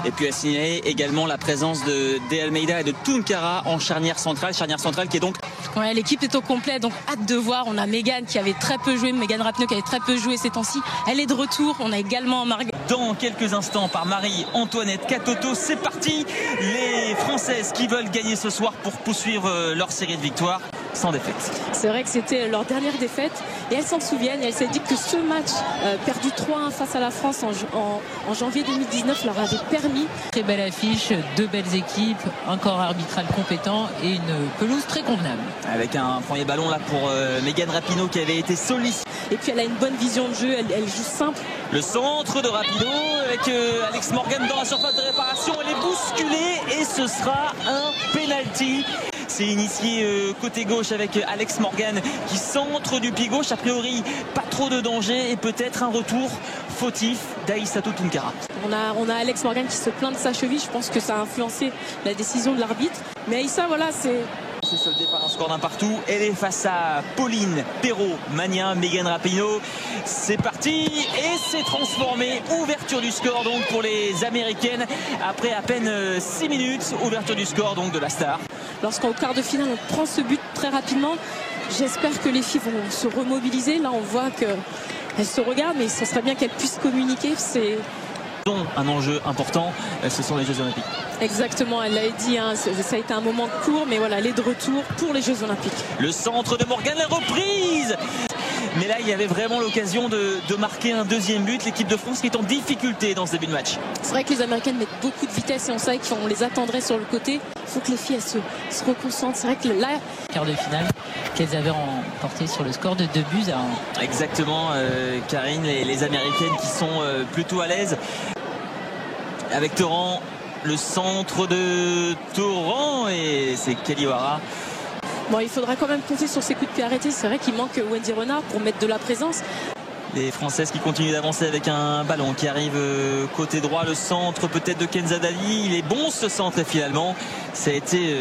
Et puis à signaler également la présence de Almeida et de Tunkara en charnière centrale qui est donc... Ouais, l'équipe est au complet, donc hâte de voir. On a Megan qui avait très peu joué, Megan Rapinoe qui avait très peu joué ces temps-ci. Elle est de retour. On a également Margot. Dans quelques instants par Marie-Antoinette Katoto, c'est parti. Les Françaises qui veulent gagner ce soir pour poursuivre leur série de victoires sans défaite. C'est vrai que c'était leur dernière défaite et elles s'en souviennent. Et elles s'est dit que ce match perdu 3-1 face à la France en janvier 2019 leur avait permis. Très belle affiche, deux belles équipes, un corps arbitral compétent et une pelouse très convenable. Avec un premier ballon là pour Megan Rapinoe qui avait été sollicitée. Et puis elle a une bonne vision de jeu, elle joue simple. Le centre de Rapinoe avec Alex Morgan dans la surface de réparation. Elle est bousculée et ce sera un penalty. C'est initié côté gauche avec Alex Morgan qui centre du pied gauche. A priori, pas trop de danger et peut-être un retour fautif d'Aïssatou Tunkara. On a Alex Morgan qui se plaint de sa cheville. Je pense que ça a influencé la décision de l'arbitre. Mais Aïssa, voilà, c'est soldé par un score d'un partout. Elle est face à Pauline Perrault-Magnin, Megan Rapinoe. C'est parti et c'est transformé. Ouverture du score donc pour les Américaines après à peine 6 minutes. Ouverture du score donc de la star. Lorsqu'au quart de finale on prend ce but très rapidement, j'espère que les filles vont se remobiliser. Là on voit qu'elles se regardent, mais ce serait bien qu'elles puissent communiquer. C'est un enjeu important, ce sont les Jeux Olympiques. Exactement, elle l'a dit, hein, ça a été un moment court, mais voilà, elle est de retour pour les Jeux Olympiques. Le centre de Morgan, la reprise. Mais là, il y avait vraiment l'occasion de marquer un deuxième but. L'équipe de France qui est en difficulté dans ce début de match. C'est vrai que les Américaines mettent beaucoup de vitesse et on savait qu'on les attendrait sur le côté. Il faut que les filles se reconcentrent. C'est vrai que là... Quart de finale qu'elles avaient remporté sur le score de 2-1. Exactement, Karine, les Américaines qui sont plutôt à l'aise. Avec Torrent, le centre de Torrent et c'est Kelly O'Hara. Bon, il faudra quand même compter sur ses coups de pied arrêtés. C'est vrai qu'il manque Wendy Renard pour mettre de la présence. Les Françaises qui continuent d'avancer avec un ballon qui arrive côté droit. Le centre peut-être de Kenza Dali. Il est bon ce centre et finalement ça a été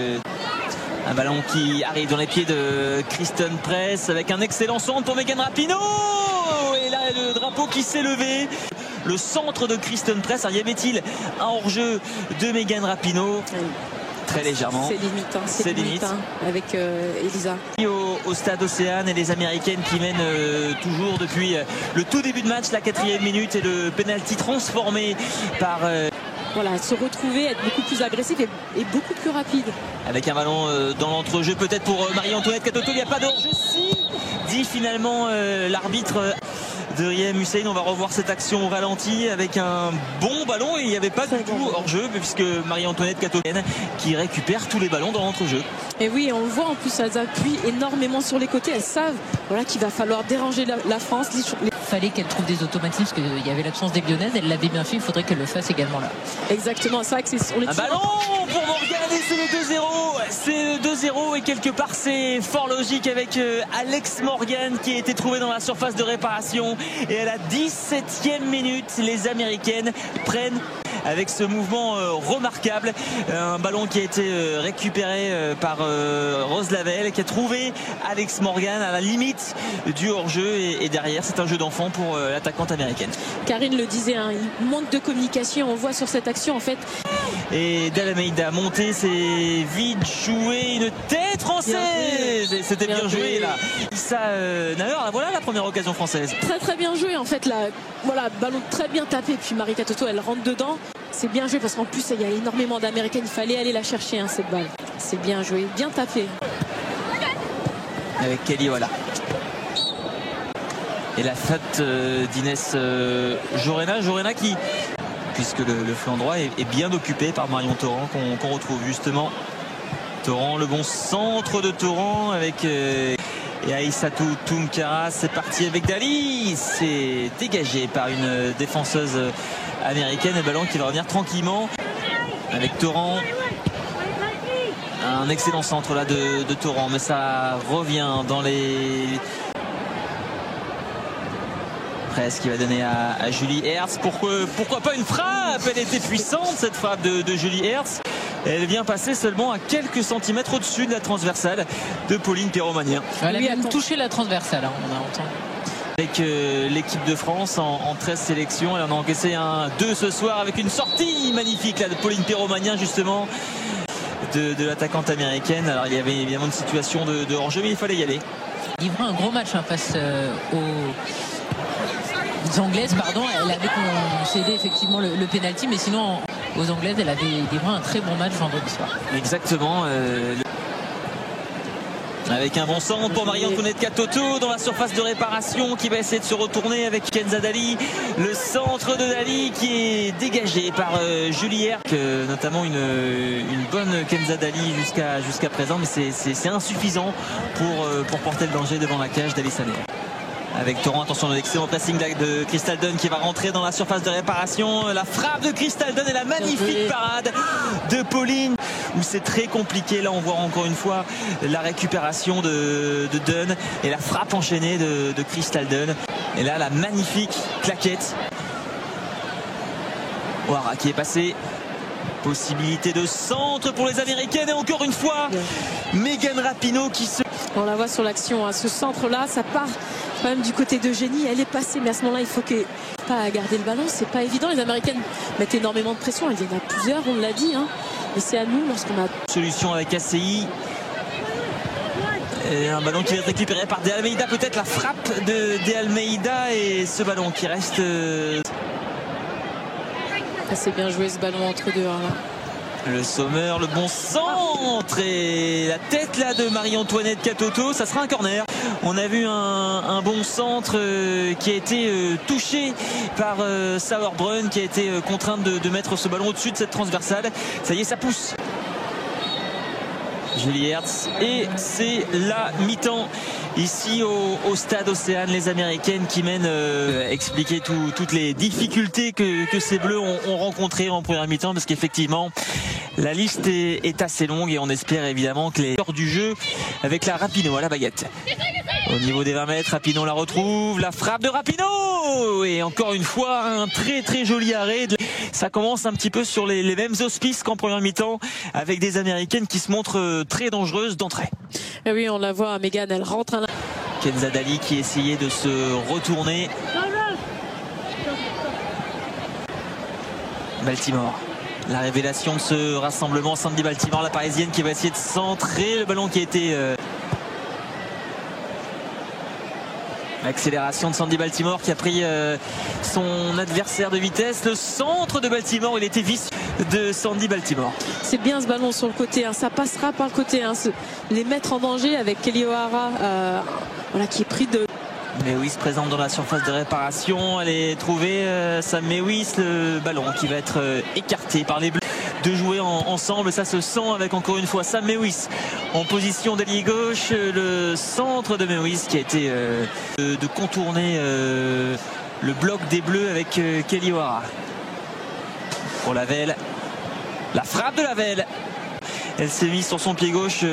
un ballon qui arrive dans les pieds de Kristen Press avec un excellent centre pour Megan Rapinoe. Et là le drapeau qui s'est levé. Le centre de Kristen Press. Alors, y avait-il un hors-jeu de Megan Rapinoe? Très légèrement. C'est limite. C'est limite avec Elisa. Au stade Océane et les Américaines qui mènent toujours depuis le tout début de match, la 4e minute et le penalty transformé par... Voilà, se retrouver, être beaucoup plus agressif et beaucoup plus rapide. Avec un ballon dans l'entrejeu peut-être pour Marie-Antoinette Katoto. Il n'y a pas de hors-jeu. Si, dit finalement l'arbitre de Riem Hussein. On va revoir cette action au ralenti avec un bon ballon et il n'y avait pas du tout hors-jeu puisque Marie-Antoinette Katoto qui récupère tous les ballons dans l'entrejeu. Et oui, on le voit en plus, elles appuient énormément sur les côtés. Elles savent qu'il va falloir déranger la France. Il fallait qu'elle trouve des automatismes parce qu'il y avait l'absence des Lyonnaises. Elle l'avait bien fait, il faudrait qu'elle le fasse également là. Exactement, c'est vrai que c'est... Un ballon pour Morgan et c'est le 2-0. C'est le 2-0 et quelque part c'est fort logique avec Alex Morgan qui a été trouvé dans la surface de réparation. Et à la 17e minute, les Américaines prennent avec ce mouvement remarquable un ballon qui a été récupéré par Rose Lavelle qui a trouvé Alex Morgan à la limite du hors-jeu et derrière c'est un jeu d'enfant pour l'attaquante américaine. Karine le disait, hein, il manque de communication, on voit sur cette action en fait. Et Dalmeida monté, c'est vite joué, une tête française, c'était bien joué là. Ça, d'ailleurs, voilà la première occasion française. Très très bien joué en fait là, voilà, ballon très bien tapé puis Marie Katoto elle rentre dedans. C'est bien joué parce qu'en plus il y a énormément d'Américaines, il fallait aller la chercher hein, cette balle. C'est bien joué, bien tapé. Avec Kelly, voilà. Et la faute d'Inès Jorena qui, puisque le flanc droit est bien occupé par Marion Torrent qu'on retrouve justement. Torrent, le bon centre de Torrent avec et Aïssatou Tunkara. C'est parti avec Dali, c'est dégagé par une défenseuse américaine. Le ballon qui va revenir tranquillement avec Torrent. Un excellent centre là de Torrent, mais ça revient dans les... Presse qui va donner à Julie Hertz. Pourquoi pas une frappe? Elle était puissante cette frappe de Julie Hertz. Elle vient passer seulement à quelques centimètres au-dessus de la transversale de Pauline Perrault-Magnin. Elle a même touché la transversale, hein, on a entendu. avec l'équipe de France en 13 sélections. Elle en a encaissé un 2 ce soir avec une sortie magnifique là, de Pauline Perromagnin justement de l'attaquante américaine. Alors il y avait évidemment une situation de hors-jeu, mais il fallait y aller. Livré un gros match face aux Anglaises, pardon. Elle avait concédé effectivement le pénalty, mais sinon aux Anglaises elle avait livré un très bon match vendredi soir. Exactement. Avec un bon centre pour Marie-Antoinette Katoto dans la surface de réparation qui va essayer de se retourner avec Kenza Dali. Le centre de Dali qui est dégagé par Julière, notamment une bonne Kenza Dali jusqu'à présent, mais c'est insuffisant pour porter le danger devant la cage d'Ali Sané. Avec Torrent, attention à l'excellent pressing de Crystal Dunn qui va rentrer dans la surface de réparation. La frappe de Crystal Dunn et la magnifique parade de Pauline où c'est très compliqué. Là on voit encore une fois la récupération de Dunn et la frappe enchaînée de Crystal Dunn. Et là la magnifique claquette. Ouara qui est passé. Possibilité de centre pour les Américaines et encore une fois Megan Rapinoe qui se... On la voit sur l'action, hein. Ce centre là ça part quand même du côté d'Eugénie, elle est passée, mais à ce moment là il faut qu'elle pas garder le ballon, c'est pas évident. Les Américaines mettent énormément de pression, elles viennent à plusieurs, on l'a dit, hein. Et c'est à nous lorsqu'on a solution avec ACI. Et un ballon qui va être récupéré par De Almeida, peut-être la frappe de Almeida et ce ballon qui reste assez bien joué ce ballon entre deux, hein, là. Le Sommer, le bon centre et la tête là de Marie-Antoinette Katoto, ça sera un corner. On a vu un bon centre qui a été touché par Sauerbrunn qui a été contrainte de mettre ce ballon au-dessus de cette transversale. Ça y est, ça pousse. Julie Hertz et c'est la mi-temps ici au stade Océane. Les Américaines qui mènent, expliquer toutes les difficultés que ces Bleus ont rencontrées en première mi-temps, parce qu'effectivement la liste est assez longue et on espère évidemment que les heures du jeu avec la Rapinoe à la baguette. Au niveau des 20 mètres, Rapinoe la retrouve, la frappe de Rapinoe et encore une fois un très très joli arrêt. Ça commence un petit peu sur les mêmes auspices qu'en première mi-temps, avec des Américaines qui se montrent très dangereuses d'entrée. Et oui, on la voit, Megan, elle rentre. Kenza Dali qui essayait de se retourner. Baltimore. La révélation de ce rassemblement, Sandy Baltimore, la Parisienne qui va essayer de centrer le ballon qui a été... L'accélération de Sandy Baltimore qui a pris son adversaire de vitesse. Le centre de Baltimore, il était vicieux de Sandy Baltimore. C'est bien ce ballon sur le côté, hein. Ça passera par le côté, hein. Les mettre en danger avec Kelly O'Hara, voilà, qui est pris de... Mewis présente dans la surface de réparation. Elle est trouvée, Sam Mewis, le ballon qui va être écarté par les Bleus. De jouer ensemble, ça se sent avec encore une fois Sam Mewis en position d'ailier gauche. Le centre de Mewis qui a été de contourner le bloc des Bleus avec Kelly O'Hara. Pour Lavelle, la frappe de Lavelle. Elle s'est mise sur son pied gauche,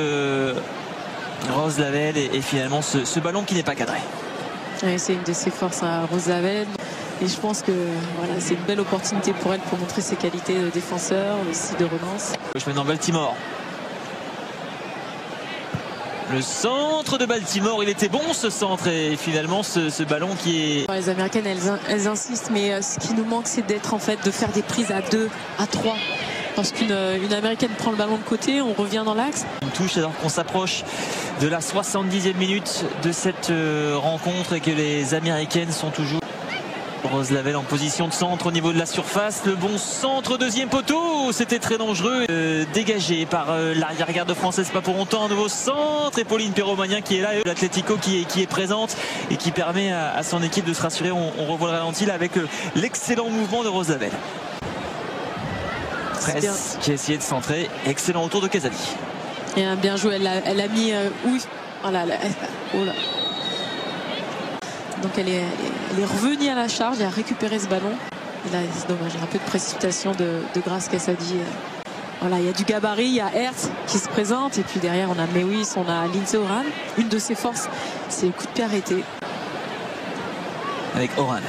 Rose Lavelle, et finalement ce ballon qui n'est pas cadré. Oui, c'est une de ses forces à Rose Lavelle. Et je pense que voilà, c'est une belle opportunité pour elle pour montrer ses qualités de défenseur, aussi de relance. Je mets dans Baltimore. Le centre de Baltimore, il était bon ce centre et finalement ce ballon qui est... Les Américaines, elles insistent, mais ce qui nous manque, c'est d'être en fait, de faire des prises à 2, à 3. Parce qu'une Américaine prend le ballon de côté, on revient dans l'axe. Une touche alors qu'on s'approche de la 70e minute de cette rencontre et que les Américaines sont toujours... Rose Lavelle en position de centre au niveau de la surface. Le bon centre, deuxième poteau. C'était très dangereux. Dégagé par l'arrière-garde française, pas pour longtemps. Un nouveau centre. Et Pauline Perromagnin qui est là. L'Atlético qui est présente et qui permet à son équipe de se rassurer. On revoit le ralenti là avec l'excellent mouvement de Rose Lavelle. Presse qui a essayé de centrer. Excellent retour de Casali. Et bien joué. Elle a mis... oui. Oh là, oh là. Donc elle est revenue à la charge et a récupéré ce ballon. Et là c'est dommage, il y a un peu de précipitation de Grace Cassady. Voilà, il y a du gabarit, il y a Hertz qui se présente et puis derrière on a Mewis, on a Lindsay Horan. Une de ses forces, c'est le coup de pied arrêté. Avec Horan.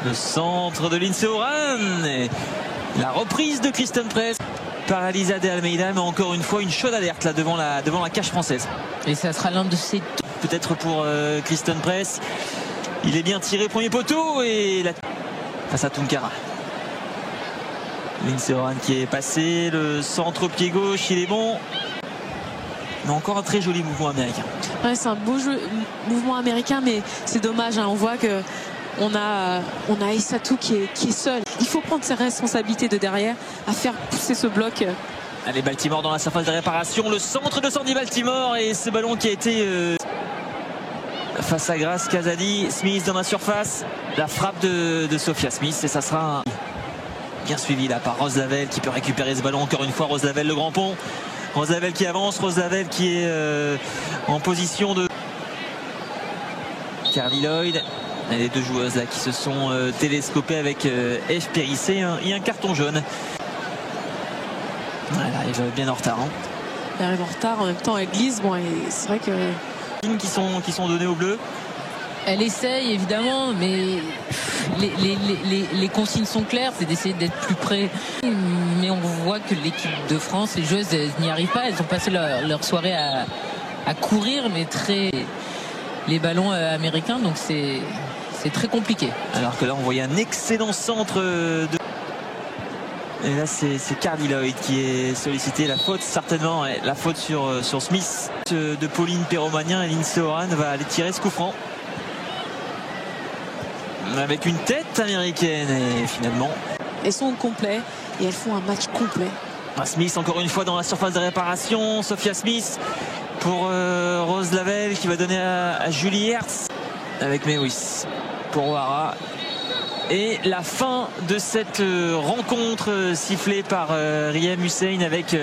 Le centre de Lindsay Horan. Et la reprise de Kristen Press par Alisa de Almeida, mais encore une fois une chaude alerte là devant la cage française. Et ça sera l'un de ces peut-être pour Kristen Press. Il est bien tiré, premier poteau, et face à Tunkara. Lindsey Horan qui est passé, le centre pied gauche, il est bon. Mais encore un très joli mouvement américain. Ouais, c'est un beau mouvement américain, mais c'est dommage, hein. On voit que on a Aissatou qui est seul. Il faut prendre ses responsabilités de derrière à faire pousser ce bloc. Allez, Baltimore dans la surface de réparation, le centre de Sandy Baltimore, et ce ballon qui a été face à Grace Kazadi. Smith dans la surface, la frappe de Sophia Smith, et ça sera bien suivi là par Rose Lavelle qui peut récupérer ce ballon. Encore une fois, Rose Lavelle, le grand pont. Rose Lavelle qui avance, Rose Lavelle qui est en position de Carly Lloyd. Les deux joueuses là qui se sont télescopées avec Eve Périssé, et un carton jaune. Elle arrive bien en retard. Elle arrive en retard, en même temps elle glisse. Bon, et c'est vrai que qui sont donnés au bleu. Elle essaye évidemment, mais les consignes sont claires, c'est d'essayer d'être plus près. Mais on voit que l'équipe de France, les joueuses, n'y arrivent pas. Elles ont passé leur soirée à courir, mais les ballons américains, donc c'est très compliqué. Alors que là on voyait un excellent centre et là c'est Carly Lloyd qui est sollicité. La faute certainement, la faute sur Smith de Pauline Perromanien, et Lindsey Horan va aller tirer ce coup franc avec une tête américaine, et finalement elles sont au complet et elles font un match complet. Smith encore une fois dans la surface de réparation, Sophia Smith pour Rose Lavelle qui va donner à Julie Hertz avec Mewis pour Ouara. Et la fin de cette rencontre sifflée par Riem Hussein avec